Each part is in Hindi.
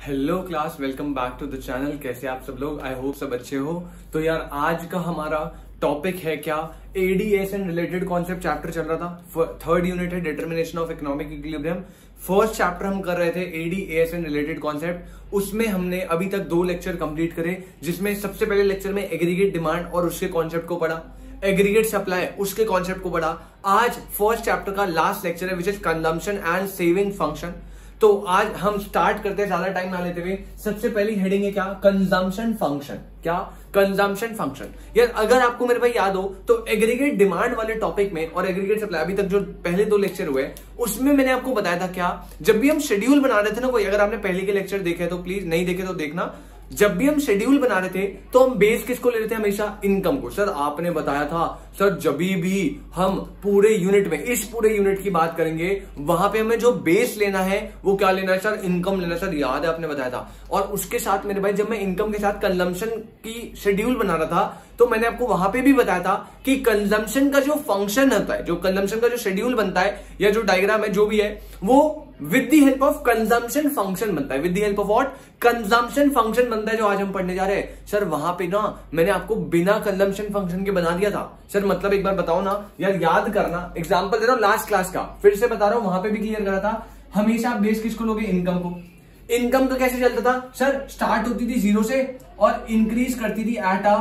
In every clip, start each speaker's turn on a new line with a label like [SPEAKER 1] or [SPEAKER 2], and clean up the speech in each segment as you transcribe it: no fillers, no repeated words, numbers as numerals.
[SPEAKER 1] Hello class, welcome back to the channel. कैसे आप सब लोग? आई होप सब अच्छे हो। तो यार आज का हमारा टॉपिक है क्या, ADS and related concept chapter चल रहा था। थर्ड यूनिट है determination of economic equilibrium. First chapter हम कर रहे थे एडीएस एंड रिलेटेड कॉन्सेप्ट। उसमें हमने अभी तक 2 लेक्चर कंप्लीट करे, जिसमें सबसे पहले लेक्चर में एग्रीगेट डिमांड और उसके कॉन्सेप्ट को पढ़ा, एग्रीगेट सप्लाई उसके कॉन्सेप्ट को पढ़ा। आज फर्स्ट चैप्टर का लास्ट लेक्चर है which is consumption and saving function. तो आज हम स्टार्ट करते हैं ज्यादा टाइम ना लेते हुए। सबसे पहली हेडिंग है क्या, कंजम्पशन फंक्शन। क्या कंजम्पशन फंक्शन? यार अगर आपको मेरे भाई याद हो तो एग्रीगेट डिमांड वाले टॉपिक में और एग्रीगेट सप्लाई अभी तक जो पहले 2 लेक्चर हुए उसमें मैंने आपको बताया था क्या, जब भी हम शेड्यूल बना रहे थे ना, कोई अगर आपने पहले के लेक्चर देखे तो प्लीज, नहीं देखे तो देखना। जब भी हम शेड्यूल बना रहे थे तो हम बेस किसको ले रहे थे? हमेशा इनकम को। सर आपने बताया था सर जब भी हम पूरे यूनिट में, इस पूरे यूनिट की बात करेंगे, वहां पे हमें जो बेस लेना है वो क्या लेना है? सर इनकम लेना। सर याद है आपने बताया था। और उसके साथ मेरे भाई जब मैं इनकम के साथ कंजम्पशन की शेड्यूल बना रहा था तो मैंने आपको वहां पे भी बताया था कि कंजम्पशन का जो फंक्शन होता है, जो कंजम्पशन का जो शेड्यूल बनता है या जो डायग्राम है जो भी है, वो with the help of consumption function बनता है। With the help of what? Consumption function बनता है, जो आज हम पढ़ने जा रहे हैं। सर वहां पे ना मैंने आपको बिना कंजम्पशन फंक्शन के बना दिया था। सर मतलब एक बार बताओ ना यार, याद करना। एग्जांपल दे रहा हूं लास्ट क्लास का, फिर से बता रहा हूं, वहां पे भी क्लियर करा था। हमेशा आप बेस किसको लोगे? इनकम को। इनकम का कैसे चलता था? सर स्टार्ट होती थी 0 से और इंक्रीज करती थी at a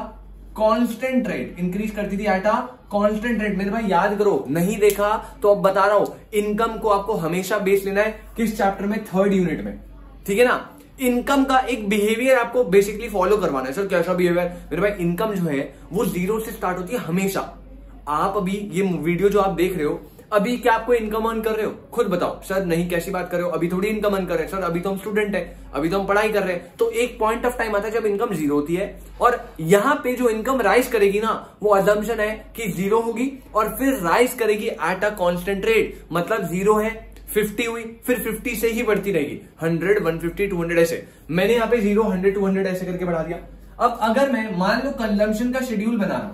[SPEAKER 1] constant rate. Increase करती थी एट अ कांस्टेंट रेट। मेरे भाई याद करो, नहीं देखा तो अब बता रहा हूं, इनकम को आपको हमेशा बेस लेना है। किस चैप्टर में? थर्ड यूनिट में, ठीक है ना। इनकम का एक बिहेवियर आपको बेसिकली फॉलो करवाना है। सर कैसा बिहेवियर? मेरे भाई इनकम जो है वो 0 से स्टार्ट होती है हमेशा। आप अभी ये वीडियो जो आप देख रहे हो, अभी क्या आपको इनकम अर्न कर रहे हो? खुद बताओ। सर नहीं, कैसी बात कर रहे हो, अभी थोड़ी इनकम अर्न कर रहे हैं। सर अभी तो हम स्टूडेंट है, अभी तो हम पढ़ाई कर रहे हैं। तो एक पॉइंट ऑफ टाइम आता है जब इनकम 0 होती है, और यहां पे जो इनकम राइज करेगी ना, वो अजम्पशन है कि 0 होगी और फिर राइज करेगी एट अ कांस्टेंट रेट। मतलब 0 है, 50 हुई, फिर 50 से ही बढ़ती रहेगी, 100, 150, 200 ऐसे। मैंने यहाँ पे 0, 100, 200 ऐसे करके बढ़ा दिया। अब अगर मैं मान लो कंजम्पशन का शेड्यूल बना रहा हूं,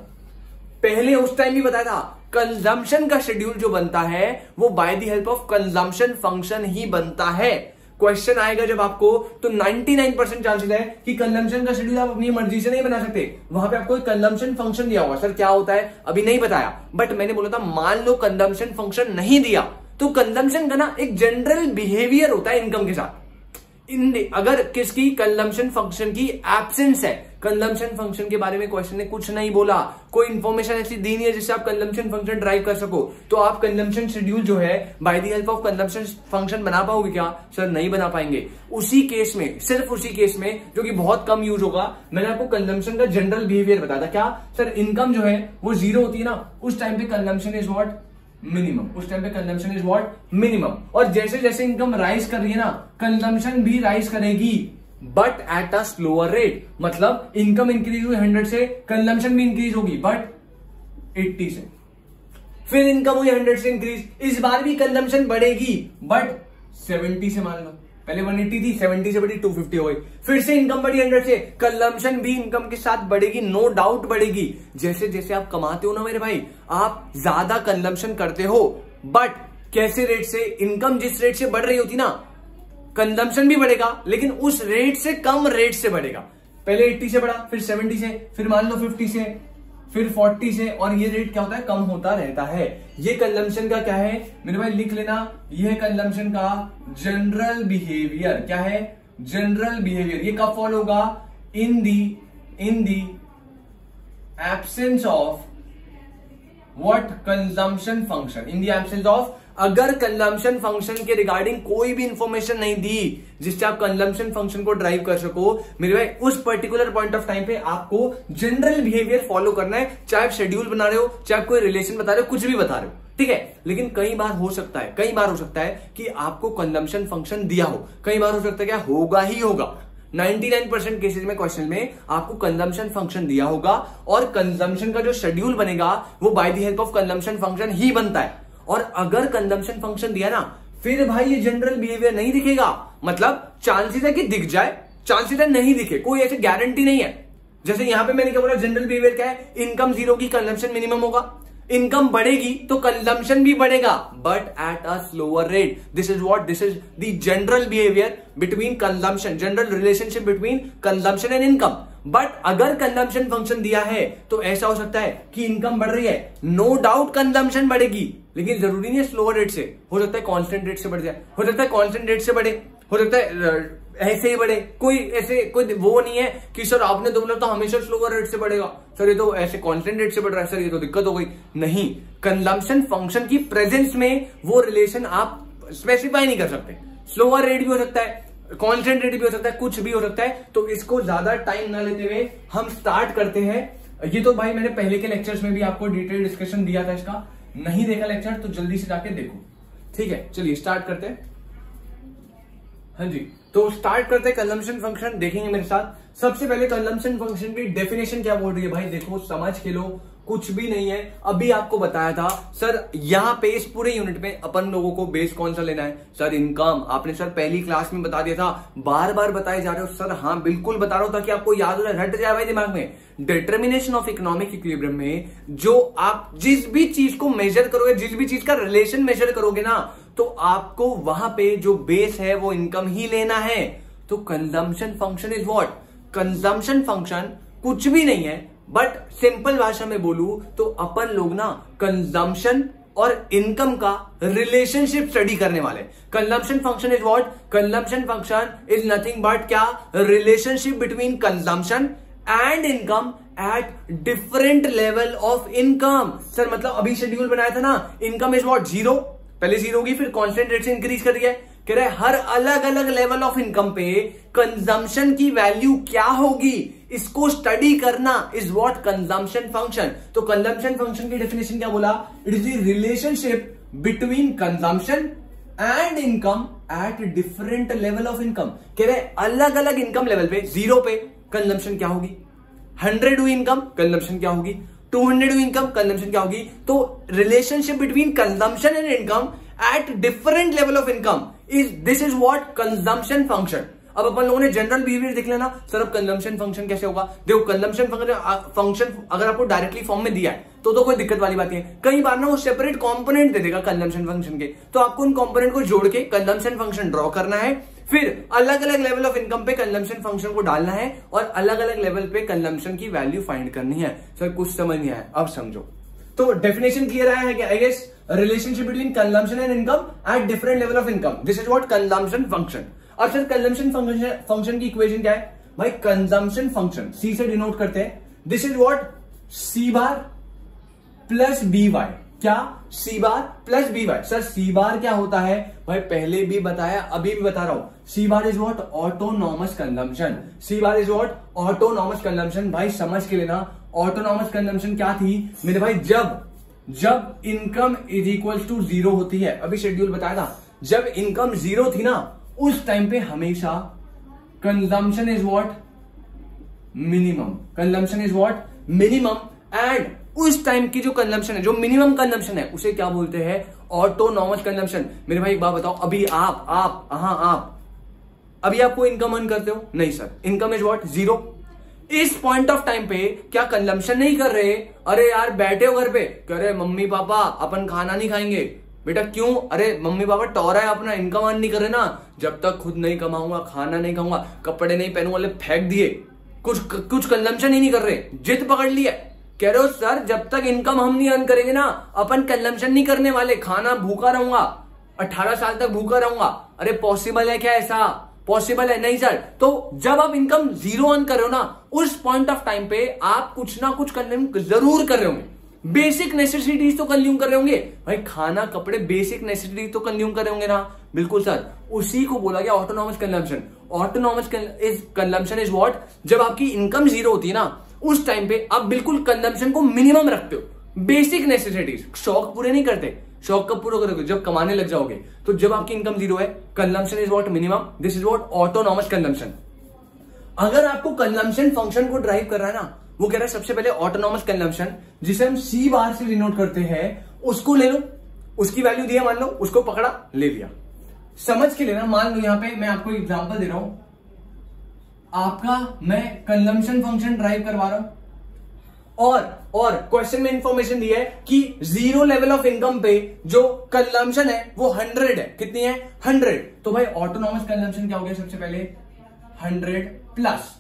[SPEAKER 1] पहले उस टाइम भी बताया था कंजम्पशन का शेड्यूल जो बनता है वो by the help of consumption function ही बनता है। क्वेश्चन आएगा जब आपको, तो 99% चांसेस है कि कंजम्पशन का शेड्यूल आप अपनी मर्जी से नहीं बना सकते। वहां पे आपको एक कंजम्पशन फंक्शन दिया होगा। सर क्या होता है अभी नहीं बताया, बट मैंने बोला था मान लो कंजम्पशन फंक्शन नहीं दिया तो कंजम्पशन का ना एक जनरल बिहेवियर होता है इनकम के साथ। अगर किसकी? कंजम्पशन फंक्शन की एब्सेंस है। कंजम्पशन फंक्शन के बारे में क्वेश्चन ने कुछ नहीं बोला, कोई इंफॉर्मेशन ऐसी दी नहीं है जिससे आप कंजम्पशन फंक्शन ड्राइव कर सको। तो आप कंजम्पशन शेड्यूल जो है bye the help of consumption function बना पाओगे क्या? सर नहीं बना पाएंगे। उसी केस में, सिर्फ उसी केस में जो कि बहुत कम यूज होगा, मैंने आपको कंजम्पशन का जनरल बिहेवियर बताया था। क्या? सर इनकम जो है वो 0 होती है ना, उस टाइम पे कंजम्पशन इज व्हाट? मिनिमम। उस टाइम पे कंजम्पशन इज व्हाट? मिनिमम। और जैसे जैसे इनकम राइज कर रही है ना, कंजम्पशन भी राइज करेगी, but at a slower rate. मतलब इनकम इंक्रीज हुई 100 से, कंजम्पशन भी इंक्रीज होगी बट 80 से। फिर इनकम हुई 100 से इंक्रीज, इस बार भी कंजम्पशन बढ़ेगी बट 70 से। मान लो पहले 180 थी, 70 से बढ़ी 250 हो गई। फिर से इनकम बढ़ी 100 से, कंजम्पशन भी इनकम के साथ बढ़ेगी, नो डाउट बढ़ेगी। जैसे जैसे आप कमाते हो ना मेरे भाई, आप ज्यादा कंजम्पशन करते हो, बट कैसे रेट से? इनकम जिस रेट से बढ़ रही होती ना, कंजम्पशन भी बढ़ेगा लेकिन उस रेट से कम रेट से बढ़ेगा। पहले 80 से बढ़ा, फिर 70 से, फिर मान लो 50 से, फिर 40 से, और ये रेट क्या होता है? कम होता रहता है। ये कंजम्पशन का क्या है मेरे भाई? लिख लेना, ये है कंजम्पशन का जनरल बिहेवियर। क्या है? General behaviour. ये कब फॉलो होगा? In the absence of what? Consumption function. In the absence of, अगर कंजम्पशन फंक्शन के रिगार्डिंग कोई भी इंफॉर्मेशन नहीं दी जिससे आप कंजम्पशन फंक्शन को ड्राइव कर सको, मेरे भाई उस पर्टिकुलर पॉइंट ऑफ टाइम पे आपको जनरल बिहेवियर फॉलो करना है। चाहे आप शेड्यूल बना रहे हो, चाहे आप कोई रिलेशन बता रहे हो, कुछ भी बता रहे हो, ठीक है। लेकिन कई बार हो सकता है कि आपको कंजम्पशन फंक्शन दिया हो, कई बार हो सकता है क्या? होगा ही होगा। 99% केसेस में क्वेश्चन में आपको कंजम्पशन फंक्शन दिया होगा और कंजम्पशन का जो शेड्यूल बनेगा वो by the help of consumption function ही बनता है। और अगर कंजम्पशन फंक्शन दिया ना, फिर भाई ये जनरल बिहेवियर नहीं दिखेगा। मतलब चांसेस है कि दिख जाए, चांसेस है नहीं दिखे, कोई ऐसी गारंटी नहीं है। जैसे यहां पे मैंने क्या बोला, जनरल बिहेवियर क्या है? इनकम 0 की, कंजम्पशन मिनिमम होगा। इनकम बढ़ेगी तो कंजम्पशन भी बढ़ेगा, but at a slower rate. This is the general behaviour between consumption, general relationship between consumption and income. But अगर कंजम्पशन फंक्शन दिया है तो ऐसा हो सकता है कि इनकम बढ़ रही है, नो डाउट कंजम्पशन बढ़ेगी, लेकिन जरूरी नहीं है स्लोअर रेट से, हो सकता है कांस्टेंट रेट से बढ़ जाए, हो सकता है कांस्टेंट रेट से बढ़े, हो सकता है ऐसे ही बढ़े. कोई वो नहीं है कि सर आपने तो बोला तो हमेशा स्लोअर रेट से बढ़ेगा, सर ये तो ऐसे कांस्टेंट रेट से बढ़ रहा है, सर ये तो दिक्कत हो गई. नहीं, कंजम्पशन फंक्शन की प्रेजेंस में वो रिलेशन आप स्पेसिफाई नहीं कर सकते. स्लोअर रेट भी हो सकता है, कांस्टेंट रेट भी हो सकता है, कुछ भी हो सकता है. तो इसको ज्यादा टाइम ना लेते हुए हम स्टार्ट करते हैं. ये तो भाई मैंने पहले के लेक्चर्स में भी आपको डिटेल डिस्कशन दिया था इसका, नहीं देखा लेक्चर तो जल्दी से जाके देखो. ठीक है, चलिए स्टार्ट करते हैं. हाँ जी, तो स्टार्ट करते हैं कंजम्पशन फंक्शन. देखेंगे मेरे साथ. सबसे पहले कंजम्पशन फंक्शन की डेफिनेशन क्या बोल रही है भाई, देखो समझ के लो, कुछ भी नहीं है. अभी आपको बताया था सर यहां पे इस पूरे यूनिट में अपन लोगों को बेस कौन सा लेना है, सर इनकम. आपने सर पहली क्लास में बता दिया था, बार बार बताए जा रहे हो सर. हाँ बिल्कुल बता रहा हूं ताकि आपको याद हो जाए, रट जाए भाई दिमाग में. डिटर्मिनेशन ऑफ इकोनॉमिक इक्विलिब्रियम में जो आप जिस भी चीज को मेजर करोगे, जिस भी चीज का रिलेशन मेजर करोगे ना, तो आपको वहां पे जो बेस है वो इनकम ही लेना है. तो consumption function is what, consumption function कुछ भी नहीं है, बट सिंपल भाषा में बोलूं तो अपन लोग ना कंजम्पशन और इनकम का रिलेशनशिप स्टडी करने वाले. Consumption function is what, consumption function is nothing but क्या, relationship between consumption and income at different level of income. Sir मतलब अभी शेड्यूल बनाया था ना, इनकम इज व्हाट, जीरो, पहले जीरो होगी फिर कांस्टेंट रेट से इंक्रीज कर दिया है. कह रहे हर अलग अलग लेवल ऑफ इनकम पे कंजम्पशन की वैल्यू क्या होगी, इसको स्टडी करना इज व्हाट कंजम्पशन फंक्शन. तो कंजम्पशन फंक्शन की डेफिनेशन क्या बोला, it is the relationship between consumption and income at different level of income. कह रहे अलग अलग इनकम लेवल पे, जीरो पे कंजम्पशन क्या होगी, 100 हुई इनकम कंजम्पशन क्या होगी, 200 हुई इनकम कंजम्पशन क्या होगी. तो relationship between consumption and income at different level of income this is what consumption function. अब अपन लोगों ने जनरल बिहेवियर देख लेना. सर अब कंजम्पशन फंक्शन कैसे होगा, देखो कंजम्पशन फंक्शन अगर आपको डायरेक्टली फॉर्म में दिया है तो कोई दिक्कत वाली बात नहीं है. कई बार ना वो सेपरेट कंपोनेंट दे देगा कंजम्पशन फंक्शन के, तो आपको उन कंपोनेंट को जोड़ के कंजम्पशन फंक्शन ड्रॉ करना है, फिर अलग अलग लेवल ऑफ इनकम पे कंजम्पशन फंक्शन को डालना है और अलग अलग लेवल पे कंजम्पशन की वैल्यू फाइंड करनी है. सर कुछ समझ नहीं आया, अब समझो. तो डेफिनेशन क्लियर आया है क्या, I guess, relationship between consumption and income at different level of income, this is what consumption function. अब सर कंजम्पशन फंक्शन की इक्वेशन क्या है भाई, कंजम्पशन फंक्शन सी से डिनोट करते हैं, this is what C bar plus B Y. क्या, C bar plus B Y. Sir C bar क्या होता है भाई, पहले भी बताया अभी भी बता रहा हूं, C bar is what autonomous consumption. C bar is what autonomous consumption. भाई समझ के लेना, ऑटोनॉमस कंजम्पशन क्या थी मेरे भाई, जब income is equal to zero होती है. अभी शेड्यूल बताया था, जब इनकम जीरो थी ना उस टाइम पे हमेशा consumption is what minimum, consumption is what minimum. And उस टाइम की जो कंजम्पशन है, जो मिनिमम कंजम्पशन है, उसे क्या बोलते हैं, ऑटोनॉमस कंजम्पशन. मेरे भाई एक बात बताओ, अभी आप अभी आपको इनकम अर्न करते हो, नहीं sir, income is what zero. इस पॉइंट ऑफ टाइम पे क्या कंजम्पशन नहीं कर रहे, अरे यार बैठे हो घर पे, कह रहे मम्मी पापा अपन खाना नहीं खाएंगे. बेटा क्यों, अरे मम्मी पापा टोरा है अपना, इनकम अर्न नहीं कर रहे ना, जब तक खुद नहीं कमाऊंगा खाना नहीं खाऊंगा, कपड़े नहीं पहनूंगा, फेंक दिए, कुछ कंजम्पशन ही नहीं कर रहे, जिद पकड़ लिया. कह रहे हो सर जब तक इनकम हम नहीं अर्न करेंगे ना अपन कंजम्पशन नहीं करने वाले, खाना भूखा रहूंगा, 18 साल तक भूखा रहूंगा. अरे पॉसिबल है क्या ऐसा, पॉसिबल है नहीं सर. तो जब आप इनकम जीरो अर्न कर रहे हो ना, उस पॉइंट ऑफ टाइम पे आप कुछ ना कुछ कंज्यूम जरूर कर रहे होंगे, बेसिक नेसेसिटीज तो कंज्यूम कर रहे होंगे भाई, खाना कपड़े बेसिक नेसेसिटीज तो कंज्यूम कर रहे होंगे ना. बिल्कुल सर, उसी को बोला गया autonomous consumption. Autonomous consumption is what, जब आपकी इनकम जीरो होती है ना उस टाइम पे आप बिल्कुल कंजम्पशन को मिनिमम रखते हो, बेसिक नेसेसिटीज, शौक पूरे नहीं करते. शौक कब पूरा करोगे, जब कमाने लग जाओगे. तो जब आपकी इनकम जीरो है, consumption is what minimum, this is what autonomous consumption. अगर आपको कंजम्पशन फंक्शन को ड्राइव कर रहा है ना, वो कह रहा है सबसे पहले ऑटोनॉमस कंजम्पशन, जिसे हम सी बार से डिनोट करते हैं, उसको ले लो, उसकी वैल्यू दिया मान लो, उसको पकड़ा ले लिया. समझ के लेना, मान लो यहां पे मैं आपको एग्जांपल दे रहा हूं, आपका मैं कंजम्पशन फंक्शन ड्राइव करवा रहा हूं, और क्वेश्चन में इंफॉर्मेशन दी है कि जीरो लेवल ऑफ इनकम पे जो कंजम्पशन है वो 100 है। कितनी है? 100। तो भाई ऑटोनॉमस कंजम्पशन क्या हो गया? सबसे पहले 100 प्लस,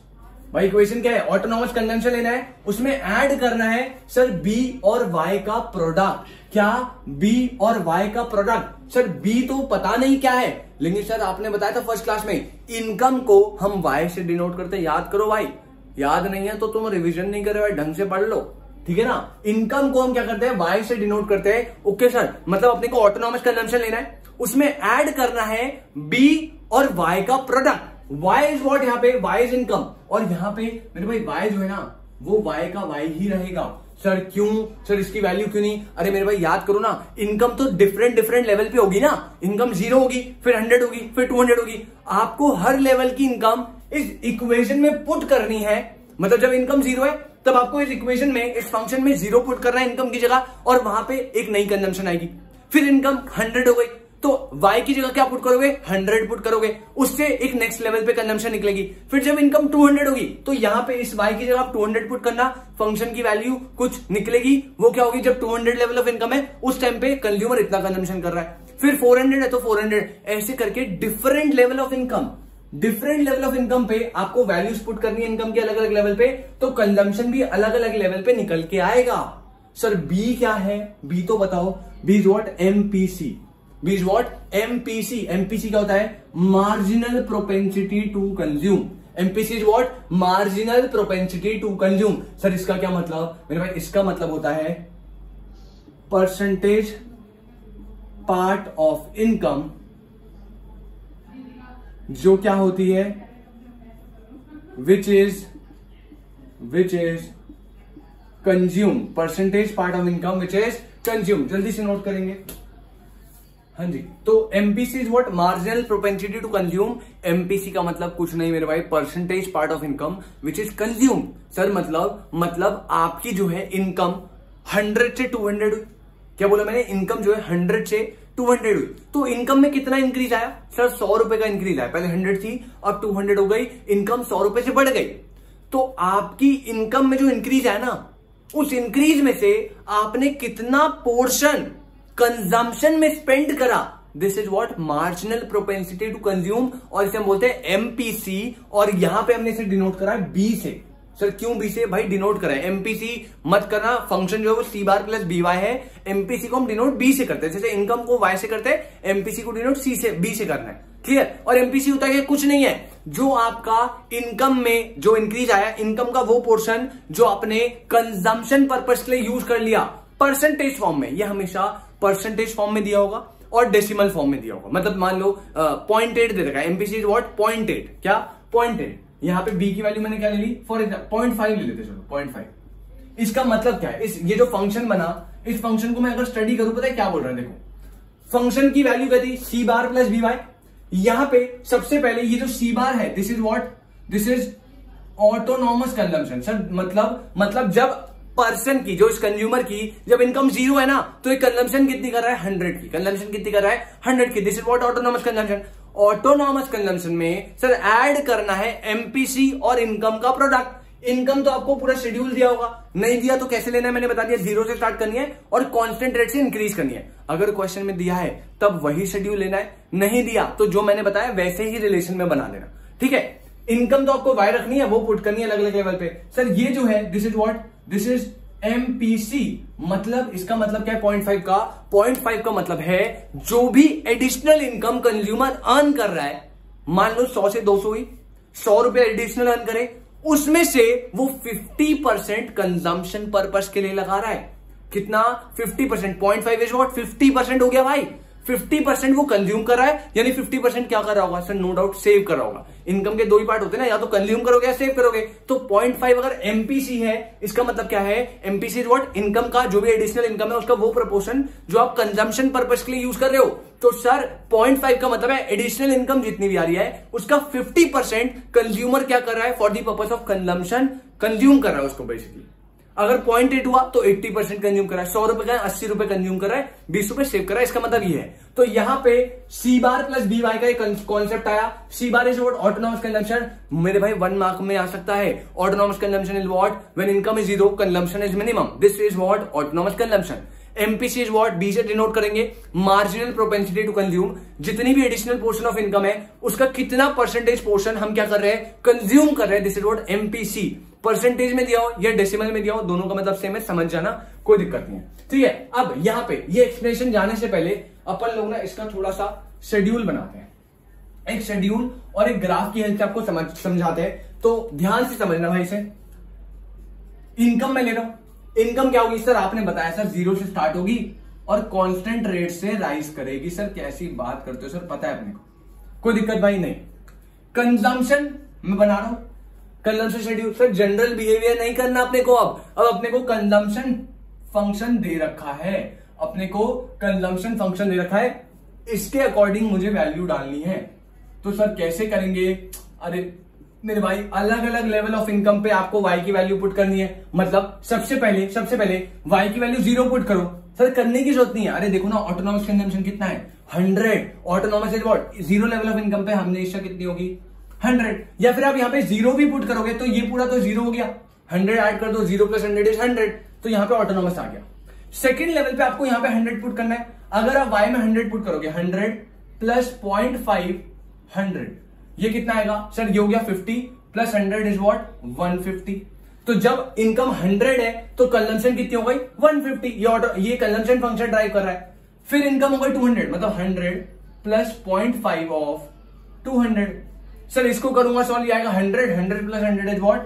[SPEAKER 1] भाई इक्वेशन क्या है? ऑटोनॉमस कंजम्पशन लेना है, उसमें ऐड करना है सर बी और वाई का प्रोडक्ट। क्या? बी और वाई का प्रोडक्ट। सर बी तो पता नहीं क्या है, लेकिन सर आपने बताया था फर्स्ट क्लास में इनकम को हम वाई से डिनोट करते हैं। याद करो भाई, याद नहीं है तो तुम रिवीजन नहीं कर रहे भाई, ढंग से पढ़ लो, ठीक है ना। इनकम को हम क्या करते हैं? वाई से डिनोट करते हैं। ओके सर, मतलब अपने को ऑटोनॉमस कंजम्पशन लेना है, उसमें ऐड करना है बी और वाई का प्रोडक्ट। Y is what? यहाँ पे वाई इज इनकम, और यहाँ पे मेरे भाई वाई जो है ना वो वाई का वाई ही रहेगा। सर क्यों? सर इसकी वैल्यू क्यों नहीं? अरे मेरे भाई याद करो ना, इनकम तो डिफरेंट लेवल पे होगी ना। इनकम 0 होगी, फिर 100 होगी, फिर 200 होगी। आपको हर लेवल की इनकम इस इक्वेशन में पुट करनी है। मतलब जब इनकम 0 है तब आपको इस इक्वेशन में, इस फंक्शन में 0 पुट करना है इनकम की जगह, और वहां पे एक नई कंजम्पशन आएगी। फिर इनकम 100 हो गई तो y की जगह क्या पुट करोगे? 100 पुट करोगे, उससे एक नेक्स्ट लेवल पे कंजम्पशन निकलेगी। फिर जब इनकम 200 होगी तो यहां पे इस y की जगह आप 200 पुट करना, फंक्शन की वैल्यू कुछ निकलेगी। वो क्या होगी? जब 200 लेवल ऑफ इनकम है उस टाइम पे कंज्यूमर इतना कंजम्पशन कर रहा है। फिर 400 है तो 400, ऐसे करके डिफरेंट लेवल ऑफ इनकम पे आपको वैल्यूज पुट करनी है इनकम के अलग अलग लेवल पे, तो कंजम्पशन भी अलग अलग लेवल पे निकल के आएगा। सर बी क्या है? बी तो बताओ। B is what? MPC. B is what? MPC. MPC क्या होता है? Marginal propensity to consume. MPC is what? Marginal propensity to consume. Sir इसका क्या मतलब? मेरे भाई इसका मतलब होता है परसेंटेज पार्ट ऑफ इनकम जो क्या होती है, which is consume. Percentage part of income which is consume. जल्दी से नोट करेंगे। हाँ जी, तो MPC is what? Marginal propensity to consume. MPC का मतलब कुछ नहीं मेरे भाई, percentage part of income which is consume. Sir मतलब आपकी जो है इनकम 100 से 200 हुई। क्या बोला मैंने? इनकम जो है 100 से 200 हुई, तो इनकम में कितना इंक्रीज आया? सर 100 रुपए का इंक्रीज आया। पहले 100 थी, अब 200 हो गई, इनकम 100 रुपए से बढ़ गई। तो आपकी इनकम में जो इंक्रीज आया ना, उस इंक्रीज में से आपने कितना पोर्शन कंजम्पशन में स्पेंड करा, this is what? Marginal propensity to consume, और इसे हम बोलते हैं एमपीसी। और यहां पे हमने इसे डिनोट करा है बी से। सर क्यों बी से? भाई डिनोट करा है, एमपीसी मत करना, फंक्शन जो है वो सी बार प्लस बी वाई है। एमपीसी को हम डिनोट बी से करते हैं, जैसे इनकम को वाई से करते हैं, एमपीसी को डिनोट सी से बी से करना है। क्लियर? और एमपीसी होता है कुछ नहीं है, जो आपका इनकम में जो इंक्रीज आया, इनकम का वो पोर्शन जो आपने कंजम्पशन पर्पस के लिए यूज कर लिया, परसेंटेज फॉर्म में। ये हमेशा परसेंटेज फॉर्म में दिया होगा और डेसिमल फॉर्म में दिया होगा। मतलब मान लो 0.8 दे रखा है, एमपीसी इज व्हाट? 0.8। क्या? 0.8। यहाँ पे बी की वैल्यू मैंने क्या ले ली? फॉर एग्जाम्पल 0.5 ले लेते, चलो 0.5। इसका मतलब क्या है? ये जो फंक्शन बना, इस फंक्शन को मैं अगर स्टडी करूं, पता है क्या बोल रहा है? देखो फंक्शन की वैल्यू क्या थी? सी बार प्लस बी वाई। यहां पे सबसे पहले ये जो सी बार है, this is what? This is autonomous consumption. Sir मतलब जब पर्सन की, जो इस कंज्यूमर की जब इनकम 0 है ना, तो ये कंजम्पशन कितनी कर रहा है? 100 की। कंजम्पशन कितनी कर रहा है? 100 की। This is what? Autonomous consumption. Autonomous consumption में सर ऐड करना है एमपीसी और इनकम का प्रोडक्ट। इनकम तो आपको पूरा शेड्यूल दिया होगा, नहीं दिया तो कैसे लेना है मैंने बता दिया, 0 से स्टार्ट करनी है और कांस्टेंट रेट से इंक्रीज करनी है। अगर क्वेश्चन में दिया है तब वही शेड्यूल लेना है, नहीं दिया तो जो मैंने बताया वैसे ही रिलेशन में बना देना। ठीक है, इनकम तो आपको वाई रखनी है, वो पुट करनी है अलग अलग लेवल पे। सर ये जो है this is what? This is MPC. मतलब इसका मतलब क्या है? 0.5 का 0.5 का मतलब है जो भी एडिशनल इनकम कंज्यूमर अर्न कर रहा है, मान लो 100 से 200 हुई, 100 रुपए एडिशनल अर्न करे, उसमें से वो 50% कंजम्पशन पर्पस के लिए लगा रहा है। कितना? 50%। 0.5 इज व्हाट? 50% हो गया भाई। 50% वो कंज्यूम कर रहा है, यानी 50% क्या कर रहा होगा? सर नो डाउट सेव कर रहा होगा। इनकम के दो ही पार्ट होते हैं ना, या तो कंज्यूम करोगे या सेव करोगे। तो 0.5 अगर एमपीसी है, इसका मतलब क्या है? MPC is what? इनकम का जो भी एडिशनल इनकम है उसका वो प्रोपोर्शन जो आप कंजम्पशन पर्पस के लिए यूज कर रहे हो। तो सर 0.5 का मतलब है एडिशनल इनकम जितनी भी आ रही है उसका 50% कंज्यूमर क्या कर रहा है? For the purpose of consumption consume कर रहा है उसको बेसिकली। अगर 0.8 हुआ तो 80% कंज्यूम कर रहा है, 100 रुपए का 80 रुपए कंज्यूम कर रहा है, 20 रुपए सेव कर रहा है। इसका मतलब ये है। तो यहां पे C bar plus B Y का एक कॉन्सेप्ट आया। C bar is what? Autonomous consumption. मेरे भाई 1 मार्क में आ सकता है। Autonomous consumption is what? When income is 0 consumption is minimum, this is what? Autonomous consumption. MPC is what? B से डिनोट करेंगे मार्जिनल प्रोपेंसिटी टू कंज्यूम। जितनी भी एडिशनल पोर्शन ऑफ इनकम है उसका कितना परसेंटेज पोर्शन हम क्या कर रहे हैं? कंज्यूम कर रहे हैं, this is what? MPC. Percentage में दिया हो या डेसिमल में दिया हो, दोनों का मतलब सेम है, समझ जाना, कोई दिक्कत नहीं है। ठीक है, अब यहां पे ये एक्सप्लेनेशन जाने से पहले अपन लोग ना इसका थोड़ा सा शेड्यूल बनाते हैं। एक शेड्यूल और एक ग्राफ की हेल्प से आपको समझाते हैं, तो ध्यान से समझना भाई। से इनकम में ले रहा हूं। इनकम क्या होगी सर? आपने बताया सर 0 से स्टार्ट होगी और कांस्टेंट रेट से राइज करेगी। सर कैसी बात करते हो सर? पता है अपने को, कोई दिक्कत भाई नहीं। कंजम्पशन मैं बना रहा हूं, consumption schedule. Sir general behaviour नहीं करना अपने को। अब अपने को कंजम्पशन फंक्शन दे रखा है, अपने को कंजम्पशन फंक्शन दे रखा है, इसके अकॉर्डिंग मुझे वैल्यू डालनी है। तो सर कैसे करेंगे? अरे मेरे भाई अलग अलग लेवल ऑफ इनकम पे आपको y की वैल्यू पुट करनी है। मतलब सबसे पहले y की वैल्यू 0 पुट करो। सर करने की जरूरत नहीं है। अरे देखो ना, ऑटोनॉमस कंजम्पशन कितना है? 100। Autonomous is what? 0 level of income पे हमेशा कितनी होगी? 100। या फिर आप यहाँ पे 0 भी पुट करोगे तो ये पूरा तो 0 हो गया। 100 ऐड कर दो, 0 प्लस 100 इज 100, तो यहाँ पे ऑटोनॉमस आ गया। सेकेंड लेवल पे आपको यहाँ पे 100 पुट करना है। अगर आप y में 100 पुट करोगे, 100 प्लस 0.5 100, ये कितना आएगा सर? ये हो गया 50 प्लस 100 इज व्हाट? 150। तो जब इनकम 100 है तो कंजम्पशन कितनी हो गई? 150। ये कंजम्पशन फंक्शन ड्राइव कर रहा है। फिर इनकम हो गई 200, मतलब 100 प्लस 0.5 ऑफ 200। सर इसको करूंगा सॉल्व, ये आएगा 100 प्लस 100 इज व्हाट?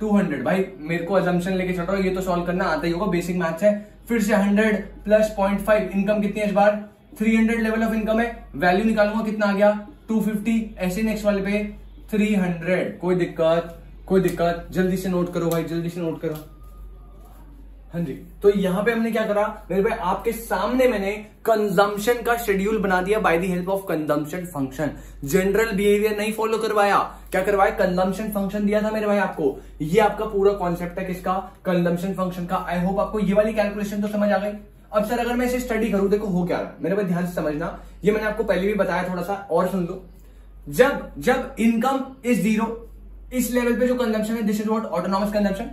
[SPEAKER 1] 200। भाई मेरे को अजम्पशन लेके चल रहा हूं, ये तो सॉल्व करना आता ही होगा, बेसिक मैथ्स है। फिर से 100 प्लस 0.5, इनकम कितनी है इस बार? 300 लेवल ऑफ इनकम है, वैल्यू निकालूंगा, कितना आ गया? 250। ऐसे नेक्स्ट वाले पे 300। कोई दिक्कत? जल्दी से नोट करो भाई, जल्दी से नोट करो। हाँ जी, तो यहां पे हमने क्या करा मेरे भाई? आपके सामने मैंने कंजम्पशन का शेड्यूल बना दिया bye the help of consumption function. General behaviour नहीं फॉलो करवाया, क्या करवाया? कंजम्पशन फंक्शन दिया था मेरे भाई आपको। ये आपका पूरा कॉन्सेप्ट है किसका? कंजम्पशन फंक्शन का। आई होप आपको ये वाली कैलकुलेशन तो समझ आ गई। अब सर अगर मैं इसे स्टडी करूं, देखो हो क्या रहा है मेरे भाई, ध्यान से समझना। ये मैंने आपको पहले भी बताया, थोड़ा सा और सुन लो। जब इनकम इज 0, इस लेवल पे जो कंजम्पशन है, this is what? Autonomous consumption.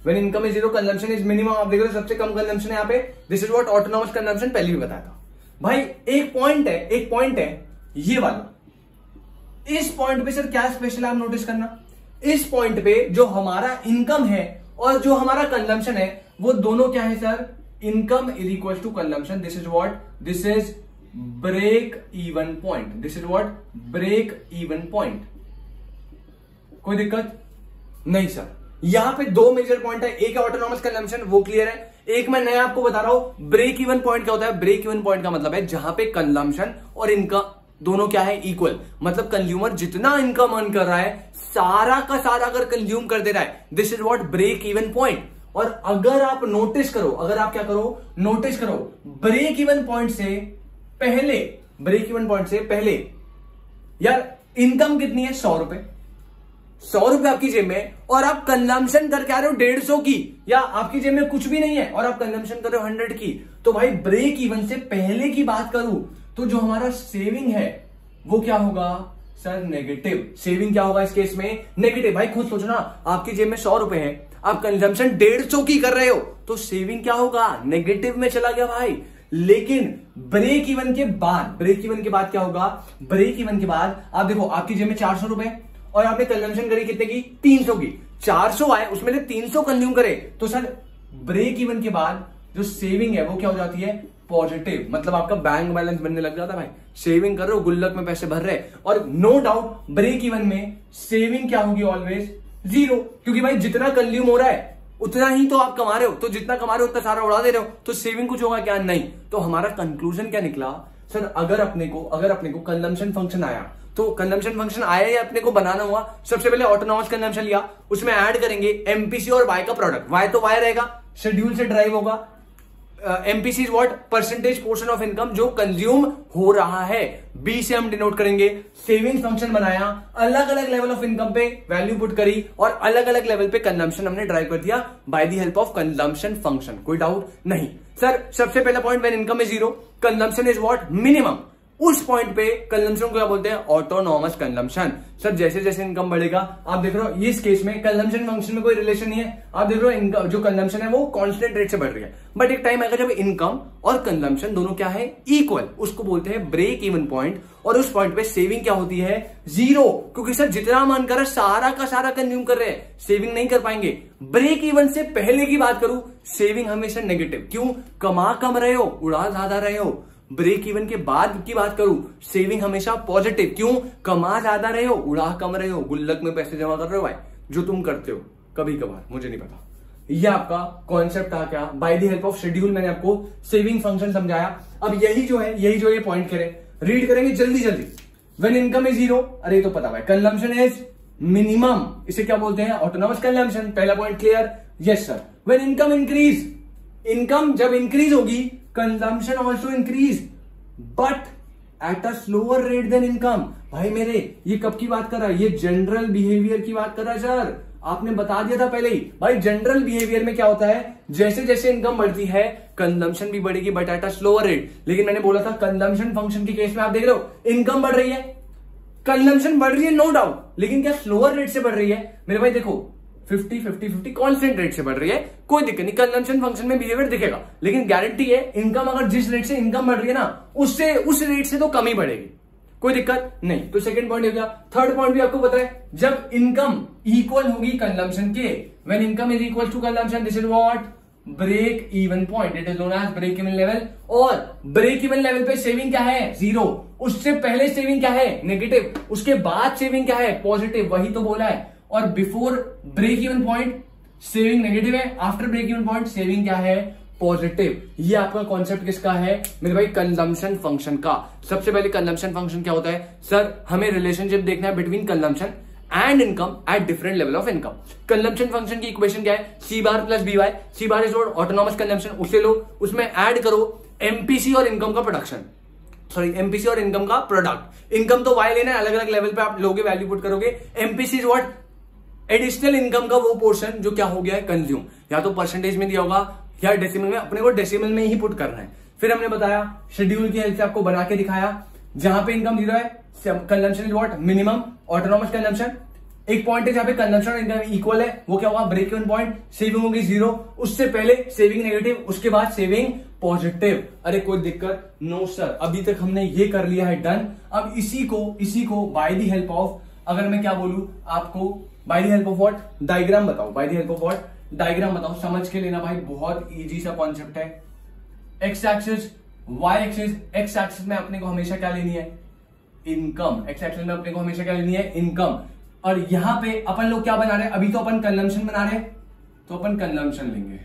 [SPEAKER 1] When income is 0 consumption is minimum. आप देख रहे हो सबसे कम कंजम्पशन है यहाँ पे, this is what? Autonomous consumption. पहले भी बताया था भाई। एक पॉइंट है ये वाला। इस पॉइंट पे सर क्या स्पेशल आप नोटिस करना, इस पॉइंट पे जो हमारा इनकम है और जो हमारा कंजम्पशन है वो दोनों क्या है sir? Income is equal to consumption. This is what? This is break even point. This is what? Break even point. कोई दिक्कत नहीं सर। यहां पे 2 मेजर पॉइंट है, एक है ऑटोनॉमस कंजम्पशन, वो क्लियर है। एक मैं नया आपको बता रहा हूं, ब्रेक इवन पॉइंट क्या होता है? ब्रेक इवन पॉइंट का मतलब है जहां पे कंजम्पशन और इनकम दोनों क्या है? इक्वल। मतलब कंज्यूमर जितना इनकम अर्न कर रहा है सारा का सारा अगर कंज्यूम कर दे रहा है, this is what? Break even point. और अगर आप नोटिस करो, अगर आप क्या करो? नोटिस करो, ब्रेक इवन पॉइंट से पहले यार इनकम कितनी है? 100 रुपए। 100 रुपए आपकी जेब में और आप कंजम्पशन करके आ रहे हो 150 की, या आपकी जेब में कुछ भी नहीं है और आप कंजम्पशन कर रहे हो 100 की। तो भाई ब्रेक इवन से पहले की बात करूं तो जो हमारा सेविंग है वो क्या होगा सर? नेगेटिव। सेविंग क्या होगा इस केस में? नेगेटिव। भाई खुद सोचना, आपकी जेब में 100 रुपए है, आप कंजम्पशन 150 की कर रहे हो तो सेविंग क्या होगा? नेगेटिव में चला गया भाई। लेकिन ब्रेक इवन के बाद क्या होगा? ब्रेक इवन के बाद आप देखो, आपकी जेब में 400 रुपए और आपने कंजम्पशन करी कितने की? 300 की। 400 आए, उसमें से 300 कंज्यूम करे तो सर ब्रेक इवन के बाद जो सेविंग है वो क्या हो जाती है? पॉजिटिव। मतलब आपका बैंक बैलेंस बनने लग जाता है भाई। सेविंग कर रहे हो, गुल्लक में पैसे भर रहे, और नो डाउट ब्रेक इवन में सेविंग क्या होगी? ऑलवेज 0, क्योंकि भाई जितना कंज्यूम हो रहा है उतना ही तो आप कमा रहे हो, तो जितना कमा रहे हो उतना सारा उड़ा दे रहे हो, तो सेविंग कुछ होगा क्या? नहीं। तो हमारा कंक्लूजन क्या निकला सर? अगर अपने को कंजम्पशन फंक्शन आया, तो कंजम्पशन फंक्शन आया या अपने को बनाना हुआ, सबसे पहले ऑटोनॉमस कंजम्पशन लिया, उसमें ऐड करेंगे एमपीसी और वाई का प्रोडक्ट। वाई तो वाई रहेगा, शेड्यूल से ड्राइव होगा, MPC is what, percentage portion of income जो कंज्यूम हो रहा है। बी से हम डिनोट करेंगे सेविंग फंक्शन बनाया, अलग अलग लेवल ऑफ इनकम पे वैल्यू पुट करी और अलग अलग लेवल पे कंजम्पशन हमने ड्राइव कर दिया bye the help of consumption function. कोई डाउट नहीं सर? सबसे पहला point, when income is zero consumption is what, minimum. उस पॉइंट पे कंजम्पशन को क्या बोलते हैं? Autonomous consumption. सर जैसे जैसे इनकम बढ़ेगा, आप देख रहे हो इस केस में कंजम्पशन फंक्शन में कोई रिलेशन नहीं है। आप देख रहे हो जो कंजम्पशन है वो कांस्टेंट रेट से बढ़ रही है, बट एक टाइम आएगा जब इनकम और कंजम्पशन दोनों क्या है? इक्वल। उसको बोलते हैं ब्रेक इवन पॉइंट। और उस पॉइंट पे सेविंग क्या होती है? जीरो। क्योंकि सर जितना मन कर रहा है सारा का सारा कंज्यूम कर रहे हैं, सेविंग नहीं कर पाएंगे। ब्रेक इवन से पहले की बात करूं, सेविंग हमेशा नेगेटिव। क्यों? कमा कम रहे हो, उड़ा ज्यादा रहे हो। ब्रेक इवन के बाद की बात करूं, सेविंग हमेशा पॉजिटिव। क्यों? कमा ज्यादा रहे हो, उड़ा कम रहे हो, गुल्लक में पैसे जमा कर रहे हो भाई, जो तुम करते हो कभी कभार, मुझे नहीं पता। ये आपका कॉन्सेप्ट था क्या? Bye the help of schedule मैंने आपको सेविंग फंक्शन समझाया। अब यही जो ये पॉइंट करें, रीड करेंगे जल्दी जल्दी। व्हेन इनकम इज जीरो, अरे तो पता भाई, कंजम्पशन इज मिनिमम, इसे क्या बोलते हैं? Autonomous consumption. पहला point clear? Yes sir. When income increase, income जब इंक्रीज होगी consumption also increase but at a slower rate than income. भाई मेरे, ये कब की बात कर रहा है? ये जनरल बिहेवियर की बात कर रहा है सर। आपने बता दिया था पहले ही भाई, जनरल बिहेवियर में क्या होता है? जैसे जैसे इनकम बढ़ती है कंजम्पशन भी बढ़ेगी but at a slower rate. लेकिन मैंने बोला था कंजम्पशन फंक्शन के केस में आप देख रहे हो इनकम बढ़ रही है, कंजम्पशन बढ़ रही है, नो डाउट, लेकिन क्या स्लोअर रेट से बढ़ रही है? मेरे भाई देखो 50-50-50 कांस्टेंट रेट से बढ़ रही है, कोई दिक्कत नहीं, कंजम्पशन फंक्शन में बिहेवियर दिखेगा। लेकिन गारंटी है इनकम अगर जिस रेट से इनकम बढ़ रही है ना, उससे उस रेट से तो कम ही बढ़ेगी, कोई दिक्कत नहीं। तो सेकंड पॉइंट हो गया। थर्ड पॉइंट भी आपको पता है, जब इनकम इक्वल होगी कंजम्पशन के, when income is equal to consumption, this is what, break even point, it is known as break even level. और ब्रेक इवन लेवल पे सेविंग क्या है? जीरो। उससे पहले सेविंग क्या है? नेगेटिव। उसके बाद सेविंग क्या है? पॉजिटिव। वही तो बोला है। और before break even point saving negative है, after break even point saving क्या है? पॉजिटिव। ये आपका कॉन्सेप्ट किसका है मेरे भाई? कंजम्पशन फंक्शन का। सबसे पहले कंजम्पशन फंक्शन क्या होता है सर? हमें रिलेशनशिप देखना है between consumption and income at different level of income. Consumption function की इक्वेशन क्या है? C bar plus B Y. C bar is autonomous consumption, उसे लो, उसमें ऐड करो एमपीसी और इनकम का प्रोडक्शन, सॉरी एमपीसी और इनकम का प्रोडक्ट। इनकम तो वाई लेना है, अलग अलग लेवल पे आप लोगे, वैल्यू पुट करोगे। MPC is what, additional income का वो पोर्शन जो क्या हो गया है? कंज्यूम। या तो परसेंटेज में दिया होगा या डेसिमल में, अपने को डेसिमल में ही पुट करना है। फिर हमने बताया शेड्यूल की हेल्प से आपको बना के दिखाया, जहां पे इनकम जीरो है consumption is what, minimum, autonomous consumption. एक पॉइंट है जहां पे कंजम्पशन और इनकम इक्वल है, वो क्या होगा? Break even point. सेविंग होगी जीरो, उससे पहले सेविंग नेगेटिव, उसके बाद सेविंग पॉजिटिव। अरे कोई दिक्कत? नो सर, अभी तक हमने ये कर लिया है, डन। अब इसी को बाय द हेल्प ऑफ, अगर मैं क्या बोलूं आपको, by the help of what, diagram बताओ। By the help of what, diagram बताओ, समझ के लेना भाई, बहुत इजी सा कॉन्सेप्ट है। X axis, Y axis. X axis में अपने को हमेशा क्या लेनी है? इनकम। एक्स एक्सिस में अपने को हमेशा क्या लेनी है? इनकम। और यहां पे अपन लोग क्या बना रहे हैं? अभी तो अपन कंजम्पशन बना रहे हैं, तो अपन कंजम्पशन लेंगे।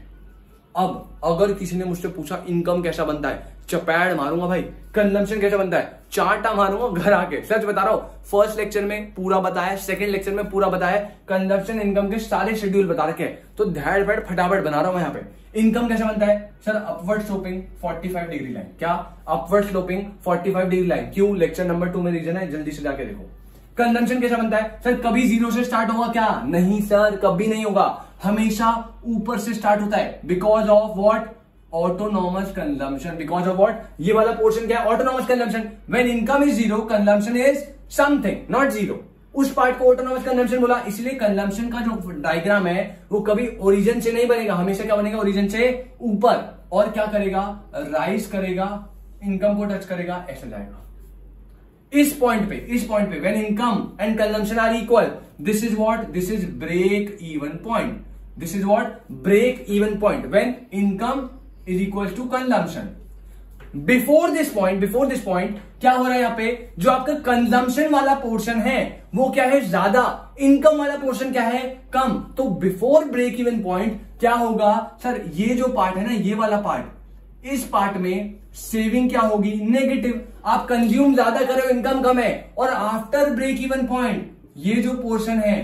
[SPEAKER 1] अब अगर किसी ने मुझसे पूछा इनकम कैसा बनता है, चपैड़ मारूंगा भाई। कंजम्पशन कैसा बनता है, चाटा मारूंगा घर आके। सच बता रहा हूं, फर्स्ट लेक्चर में पूरा बताया, सेकंड लेक्चर में पूरा बताया, कंजम्पशन इनकम के सारे शेड्यूल बता रखे हैं, तो धैड़ फैड़ फटाफट बना रहा हूं यहाँ पे। इनकम कैसा बनता है sir? Upward sloping 45 degree line. क्या? Upward sloping 45 degree line. क्यों? लेक्चर नंबर 2 में रीजन है, जल्दी से जाके देखो। कंजम्पशन कैसा बनता है सर? कभी जीरो से स्टार्ट होगा क्या? नहीं सर, कभी नहीं होगा, हमेशा ऊपर से स्टार्ट होता है। Because of what? Autonomous consumption. Because of what? ये वाला पोर्शन क्या है? Autonomous consumption. When income is zero consumption is something not zero. उस पार्ट को ऑटोनॉमस कंजम्पशन बोला, इसलिए कंजम्पशन का जो डायग्राम है वो कभी ओरिजिन से नहीं बनेगा, हमेशा क्या बनेगा? ओरिजिन से ऊपर। और क्या करेगा? राइज करेगा, इनकम को टच करेगा, ऐसा जाएगा। इस पॉइंट पे when income and consumption are equal, this is what? This is break even point. This is what? Break even point when income is equal to consumption. Before this point क्या हो रहा है यहाँ पे? जो आपका कंजम्पशन वाला पोर्शन है वो क्या है? ज्यादा। इनकम वाला पोर्शन क्या है? कम। तो बिफोर ब्रेक इवन पॉइंट क्या होगा सर? ये जो पार्ट है ना, ये वाला पार्ट, इस पार्ट में सेविंग क्या होगी? नेगेटिव। आप कंज्यूम ज्यादा कर रहे हो, इनकम कम है। और आफ्टर ब्रेक इवन पॉइंट ये जो पोर्शन है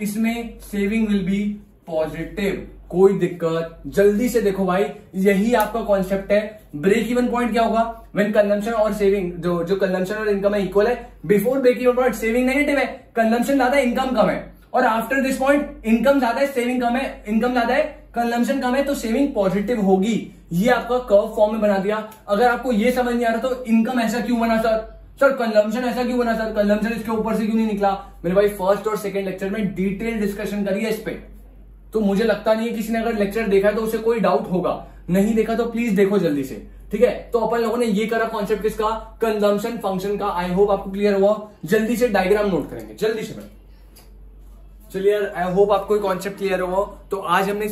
[SPEAKER 1] इसमें सेविंग विल बी पॉजिटिव। कोई दिक्कत, जल्दी से देखो भाई, यही आपका कॉन्सेप्ट है। ब्रेक इवन पॉइंट क्या होगा? व्हेन कंजम्पशन और सेविंग, जो कंजम्पशन और इनकम है इक्वल है। Before break even point saving negative है, कंजम्पशन ज्यादा है, इनकम कम है। और आफ्टर दिस पॉइंट इनकम ज्यादा है, सेविंग कम है, इनकम ज्यादा है, कंजम्पशन कम है, तो सेविंग पॉजिटिव होगी। ये आपका कर्व फॉर्म में बना दिया। अगर आपको ये समझ नहीं आ रहा तो इनकम ऐसा क्यों बना सर कंजम्पशन ऐसा क्यों बना सर, कंजम्पशन इसके ऊपर से क्यों नहीं निकला? मेरे भाई फर्स्ट और सेकंड लेक्चर में डिटेल डिस्कशन करिए इस पे। तो मुझे लगता नहीं है किसी ने अगर लेक्चर देखा है तो उसे कोई डाउट होगा, नहीं देखा तो प्लीज देखो जल्दी से, ठीक है। तो अपन लोगों ने ये करा कॉन्सेप्ट किसका? कंजम्पशन फंक्शन का। आई होप आपको क्लियर हुआ। जल्दी से डायग्राम नोट करेंगे, जल्दी से। चलिए यार, आई होप आपको कॉन्सेप्ट क्लियर हो। तो आज हमने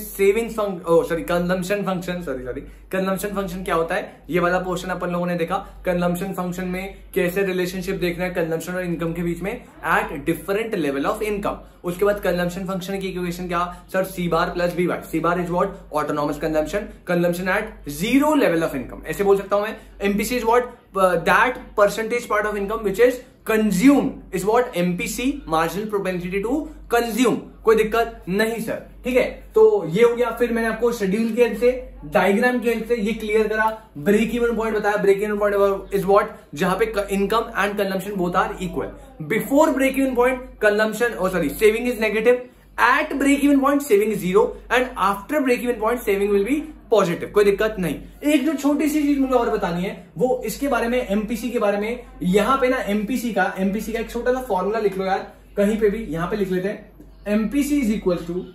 [SPEAKER 1] कंजम्पशन फंक्शन क्या होता है ये वाला पोर्शन अपन लोगों ने देखा। कंजम्पशन फंक्शन में कैसे रिलेशनशिप देखना है कंजम्पशन और इनकम के बीच में at different level of income. उसके बाद कंजम्पशन फंक्शन की इक्वेशन क्या? Sir C bar plus B Y. C bar is what? Autonomous consumption at zero level of income, ऐसे बोल सकता हूं मैं। MPC is what? That percentage part of income which is consume is what? MPC, marginal propensity to consume. कोई दिक्कत नहीं सर, ठीक है। तो ये हो गया। फिर मैंने आपको शेड्यूल की हेल्प से, डायग्राम की हेल्प से ये क्लियर करा। ब्रेक इवन पॉइंट बताया। Break even point is what? जहां पे income and consumption both are equal. Before break even point consumption saving is negative, at break even point saving is zero, and after break even point saving will be positive. कोई दिक्कत नहीं। एक जो छोटी सी चीज मुझे और बतानी है वो इसके बारे में, एमपीसी के बारे में। यहां पे ना एमपीसी का एक छोटा सा फॉर्मूला लिख लो यार, कहीं पे भी, यहां पे लिख लेते हैं। एमपीसी इज इक्वल टू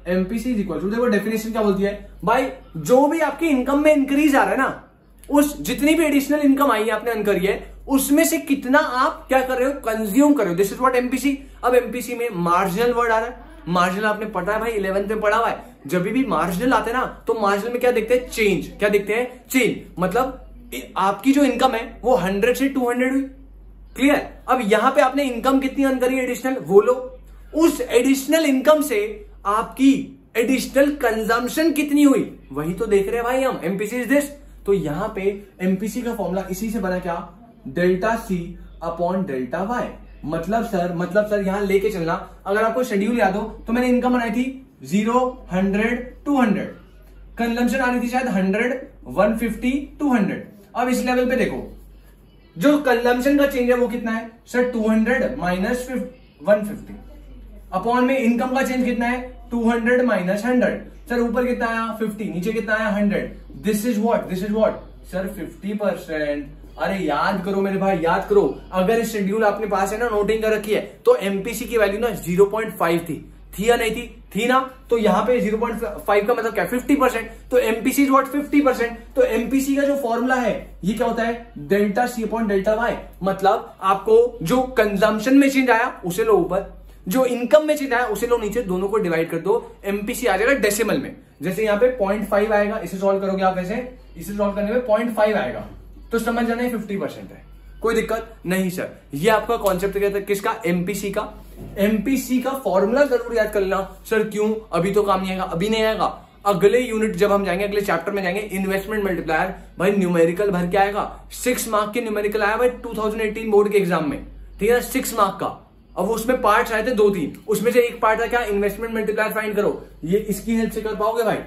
[SPEAKER 1] देखो डेफिनेशन क्या बोलती है भाई? जो भी आपकी इनकम में इंक्रीज आ रहा है ना, उस जितनी भी एडिशनल इनकम आई है आपने अर्न करी है, उसमें से कितना आप क्या कर रहे हो? कंज्यूम कर रहे हो। This is what MPC. अब एमपीसी में मार्जिनल वर्ड आ रहा है। मार्जिनल आपने पढ़ा है भाई, 11th में पढ़ा हुआ है। जब भी मार्जिनल आते हैं ना तो मार्जिनल में क्या देखते हैं? चेंज। क्या देखते हैं? चेंज। मतलब आपकी जो इनकम है वो 100 से 200 हुई। क्लियर? अब यहां पे आपने इनकम कितनी अर्न करी एडिशनल, वो लो। उस एडिशनल इनकम से आपकी एडिशनल कंजम्पशन कितनी हुई, वही तो देख रहे हैं भाई हम। MPC is this. तो यहां पे एमपीसी का फॉर्मूला इसी से बना क्या? Delta C upon delta Y. मतलब सर यहां लेके चलना। अगर आपको शेड्यूल याद हो तो मैंने इनकम बनाई थी 0, 100, 200। कंजम्पशन आ रही थी शायद 100, 150, 200। अब इस लेवल पे देखो जो कंजम्पशन का चेंज है वो कितना है? सर 200 माइनस 150 अपॉन में इनकम का चेंज कितना है? 200 माइनस 100। सर ऊपर कितना आया? 50, नीचे कितना आया? 100। This is what? सर 50%। अरे याद करो मेरे भाई, याद करो। अगर इस शेड्यूल आपने पास है ना, नोटिंग कर रखी है, तो एमपीसी की वैल्यू ना 0.5 थी या नहीं थी? थी ना। तो यहाँ पे 0.5 का मतलब क्या? 50%। तो एमपीसी इज व्हाट? 50%। तो एमपीसी का जो फॉर्मूला है ये क्या होता है? Delta C upon delta Y. मतलब आपको जो कंजम्पशन में चेंज आया उसे लो ऊपर, जो इनकम में चेंज आया उसे लो नीचे, दोनों को डिवाइड कर दो। एमपीसी आ जाएगा डेसिमल में। जैसे यहाँ पे 0.5 आएगा, इसे सॉल्व करोगे आप, ऐसे इसे सॉल्व करने में 0.5 आएगा, तो समझ जाना 50% है। कोई दिक्कत नहीं सर। ये आपका कॉन्सेप्ट क्या था? किसका? एमपीसी का। एमपीसी का फॉर्मूला जरूर याद कर लेना। सर क्यों? अभी तो काम नहीं आएगा। अभी नहीं आएगा, अगले यूनिट जब हम जाएंगे, अगले चैप्टर में जाएंगे, इन्वेस्टमेंट मल्टीप्लायर। भाई न्यूमेरिकल भर के आएगा। 6 मार्क के न्यूमेरिकल आया भाई 2018 बोर्ड के एग्जाम में, ठीक है ना? 6 मार्क का। अब उसमें पार्ट्स आए थे 2-3, उसमें से एक पार्ट था क्या? इन्वेस्टमेंट मल्टीप्लायर फाइंड करो। ये इसकी हेल्प से कर पाओगे भाई,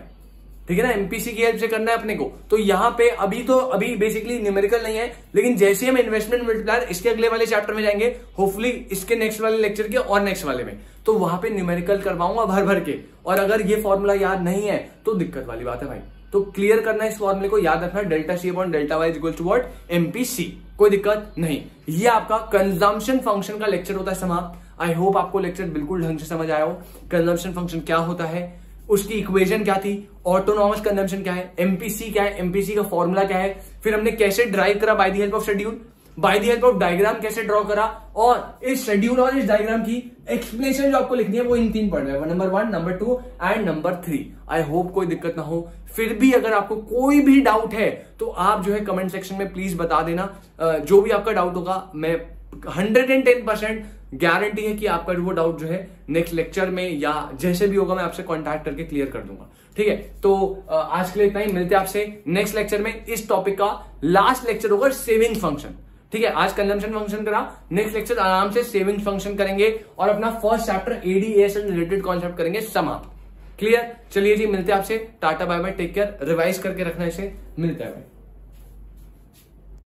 [SPEAKER 1] ठीक है ना? एमपीसी की हेल्प से करना है अपने को। तो यहाँ पे अभी बेसिकली न्यूमेरिकल नहीं है, लेकिन जैसे हम इन्वेस्टमेंट मल्टीप्लायर इसके अगले वाले चैप्टर में जाएंगे, होपफुली इसके नेक्स्ट वाले लेक्चर के और नेक्स्ट वाले में, तो वहां पे न्यूमेरिकल करवाऊंगा भर के। और अगर ये फॉर्मूला याद नहीं है तो दिक्कत वाली बात है भाई। तो क्लियर करना है, इस फॉर्मूले को याद रखना, delta C upon delta Y is equal to what? MPC. कोई दिक्कत नहीं। ये आपका कंजम्पशन फंक्शन का लेक्चर होता है समाप्त। आई होप आपको लेक्चर बिल्कुल ढंग से समझ आया हो। कंजम्पशन फंक्शन क्या होता है, उसकी इक्वेशन क्या थी, ऑटोनॉमस कंजम्पशन क्या है, एमपीसी क्या है, एमपीसी का फॉर्मूला क्या है, फिर हमने कैसे ड्राइव करा bye the help of schedule, bye the help of diagram कैसे ड्रॉ करा, और इस शेड्यूल और इस डायग्राम की एक्सप्लेनेशन जो आपको लिखनी है वो इन 3 पढ़ना है, number 1, number 2 and number 3। I hope कोई दिक्कत ना हो। फिर भी अगर आपको कोई भी डाउट है तो आप जो है कमेंट सेक्शन में प्लीज बता देना। जो भी आपका डाउट होगा, मैं 110% गारंटी है कि आपका वो डाउट जो है नेक्स्ट लेक्चर में या जैसे भी होगा मैं आपसे कांटेक्ट करके क्लियर कर दूंगा। ठीक है, तो आज के लिए इतना ही। मिलते हैं आपसे नेक्स्ट लेक्चर में। इस टॉपिक का लास्ट लेक्चर होगा सेविंग फंक्शन। ठीक है, आज कंजम्पशन फंक्शन करा, नेक्स्ट लेक्चर आराम से सेविंग फंक्शन करेंगे और अपना first chapter ADS related concept करेंगे समाप्त। क्लियर? चलिए जी, मिलते हैं आपसे। Tata bye bye, take care, revise करके रखना इसे। मिलता है भाई।